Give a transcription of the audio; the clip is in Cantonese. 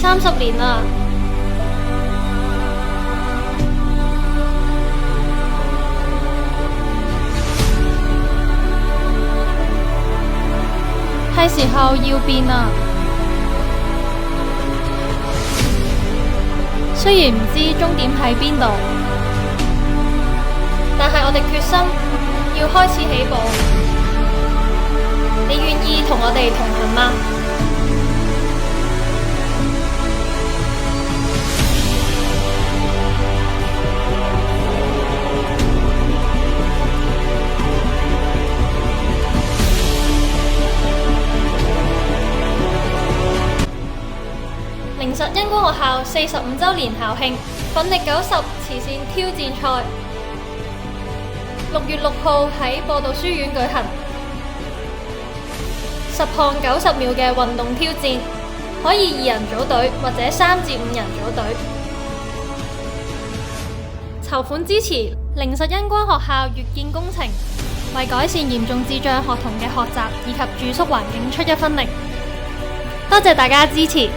30年啦。係時候要變啦。雖然唔知終點喺邊度，但係我哋決心要開始起步。你願意同我哋同行嗎？靈實恩光學校45周年校慶奮力90慈善挑戰賽6月6號喺播道書院舉行，10項90秒嘅運動挑戰，可以2人組隊或者3至5人組隊。籌款支持靈實恩光學校越建工程，為改善嚴重智障學童嘅學習以及住宿環境出一分力。多謝大家支持。